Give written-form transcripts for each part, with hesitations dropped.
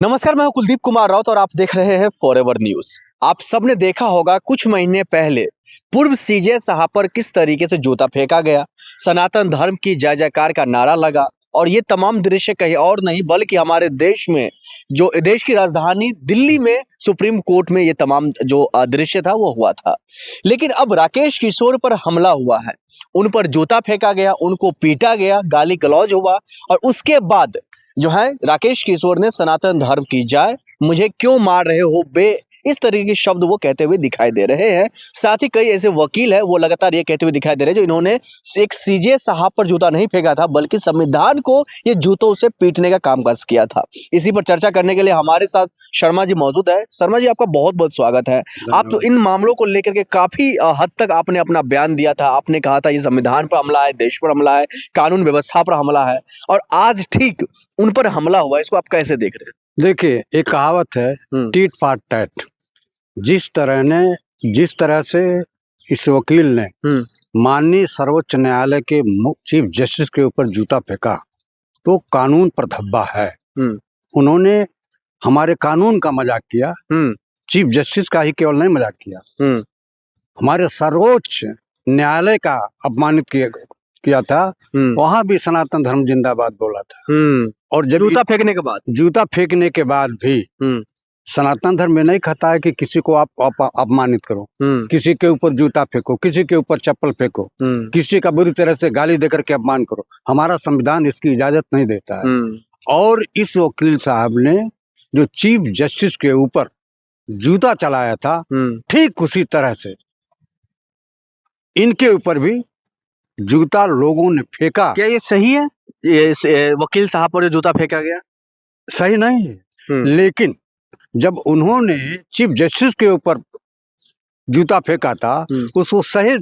नमस्कार, मैं हूं कुलदीप कुमार राउत और आप देख रहे हैं फॉरएवर न्यूज। आप सबने देखा होगा कुछ महीने पहले पूर्व सीजे साहब पर किस तरीके से जूता फेंका गया, सनातन धर्म की जय जयकार का नारा लगा और ये तमाम दृश्य कहीं और नहीं बल्कि हमारे देश में जो देश की राजधानी दिल्ली में सुप्रीम कोर्ट में ये तमाम जो दृश्य था वो हुआ था। लेकिन अब राकेश किशोर पर हमला हुआ है, उन पर जूता फेंका गया, उनको पीटा गया, गाली गलौज हुआ और उसके बाद जो है राकेश किशोर ने सनातन धर्म की जय, मुझे क्यों मार रहे हो बे, इस तरीके के शब्द वो कहते हुए दिखाई दे रहे हैं। साथ ही कई ऐसे वकील हैं वो लगातार ये कहते हुए दिखाई दे रहे हैं जो इन्होंने एक सीजे साहब पर जूता नहीं फेंका था बल्कि संविधान को ये जूतों से पीटने का कामकाज किया था। इसी पर चर्चा करने के लिए हमारे साथ शर्मा जी मौजूद है। शर्मा जी, आपका बहुत बहुत स्वागत है। आप तो इन मामलों को लेकर के काफी हद तक आपने अपना बयान दिया था। आपने कहा था ये संविधान पर हमला है, देश पर हमला है, कानून व्यवस्था पर हमला है और आज ठीक उन पर हमला हुआ। इसको आप कैसे देख रहे हैं? देखिए, एक कहावत है टीट फॉर टैट। जिस तरह से इस वकील ने माननीय सर्वोच्च न्यायालय के चीफ जस्टिस के ऊपर जूता फेंका तो कानून पर धब्बा है। उन्होंने हमारे कानून का मजाक किया, चीफ जस्टिस का ही केवल नहीं मजाक किया, हमारे सर्वोच्च न्यायालय का अपमानित किया था। वहां भी सनातन धर्म जिंदाबाद बोला था। और जब जूता फेंकने के बाद भी सनातन धर्म में नहीं कहता है कि किसी को आप अपमानित करो, किसी के ऊपर जूता फेंको, किसी के ऊपर चप्पल फेंको, किसी का बुरी तरह से गाली देकर के अपमान करो। हमारा संविधान इसकी इजाजत नहीं देता है। और इस वकील साहब ने जो चीफ जस्टिस के ऊपर जूता चलाया था, ठीक उसी तरह से इनके ऊपर भी जूता लोगों ने फेंका। क्या ये सही है? ये वकील साहब पर जो जूता फेंका गया सही नहीं है। लेकिन जब उन्होंने चीफ जस्टिस के ऊपर जूता फेंका था, उसको सही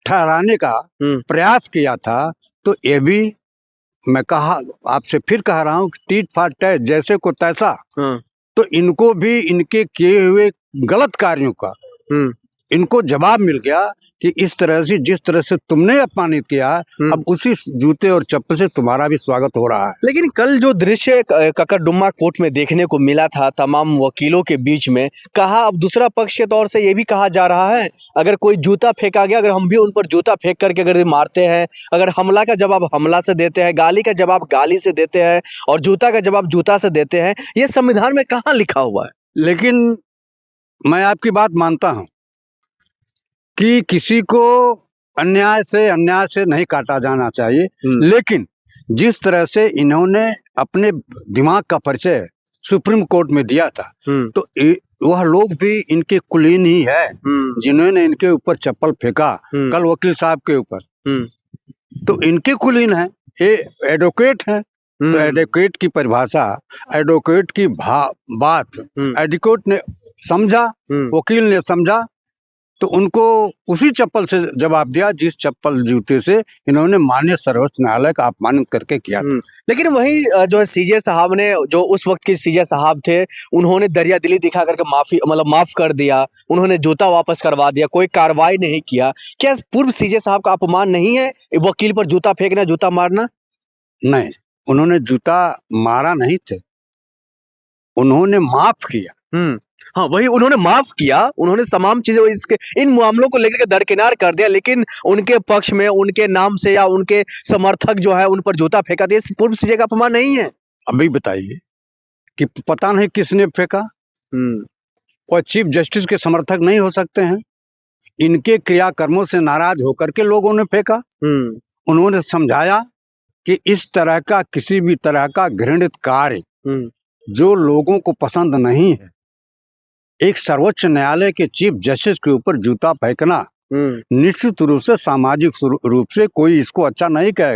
ठहराने का प्रयास किया था, तो ये भी मैं आपसे फिर कह रहा हूँ कि टीट फॉर टैट, जैसे को तैसा। तो इनको भी इनके किए हुए गलत कार्यों का इनको जवाब मिल गया कि इस तरह से जिस तरह से तुमने अपमानित किया, अब उसी जूते और चप्पल से तुम्हारा भी स्वागत हो रहा है। लेकिन कल जो दृश्य ककरडुम्मा कोर्ट में देखने को मिला था तमाम वकीलों के बीच में, कहा अब दूसरा पक्ष के तौर से ये भी कहा जा रहा है अगर कोई जूता फेंका गया, अगर हम भी उन पर जूता फेंक करके अगर मारते हैं, अगर हमला का जवाब हमला से देते हैं, गाली का जवाब गाली से देते हैं और जूता का जवाब जूता से देते हैं, ये संविधान में कहाँ लिखा हुआ है? लेकिन मैं आपकी बात मानता हूँ कि किसी को अन्याय से नहीं काटा जाना चाहिए। लेकिन जिस तरह से इन्होंने अपने दिमाग का परिचय सुप्रीम कोर्ट में दिया था, तो वह लोग भी इनके कुलीन ही है जिन्होंने इनके ऊपर चप्पल फेंका कल वकील साहब के ऊपर। तो इनके कुलीन है, ये एडवोकेट है। तो एडवोकेट की परिभाषा, एडवोकेट की बात एडवोकेट ने समझा, वकील ने समझा, तो उनको उसी चप्पल से जवाब दिया जिस चप्पल जूते से इन्होंने माननीय सर्वोच्च न्यायालय का अपमानित करके किया था। लेकिन वही जो है सीजे साहब ने, जो उस वक्त के सीजे साहब थे, उन्होंने दरिया दिली दिखा करके माफ कर दिया, उन्होंने जूता वापस करवा दिया, कोई कार्रवाई नहीं किया। क्या पूर्व सीजे साहब का अपमान नहीं है वकील पर जूता फेंकना, जूता मारना? नहीं, उन्होंने जूता मारा नहीं थे, उन्होंने माफ किया। हाँ, वही उन्होंने माफ किया, उन्होंने तमाम चीजें इसके इन मामलों को लेकर के दरकिनार कर दिया, लेकिन उनके पक्ष में उनके नाम से या उनके समर्थक जो है उन पर जूता फेंका दिया। पूर्व सीजे का अपमान नहीं है? अभी बताइए कि पता नहीं किसने फेंका। और चीफ जस्टिस के समर्थक नहीं हो सकते हैं? इनके क्रियाकर्मों से नाराज होकर के लोगों ने फेंका। उन्होंने समझाया कि इस तरह का किसी भी तरह का घृणित कार्य जो लोगों को पसंद नहीं है, एक सर्वोच्च न्यायालय के चीफ जस्टिस के ऊपर जूता फेंकना निश्चित रूप से सामाजिक रूप से कोई इसको अच्छा नहीं कहेगा।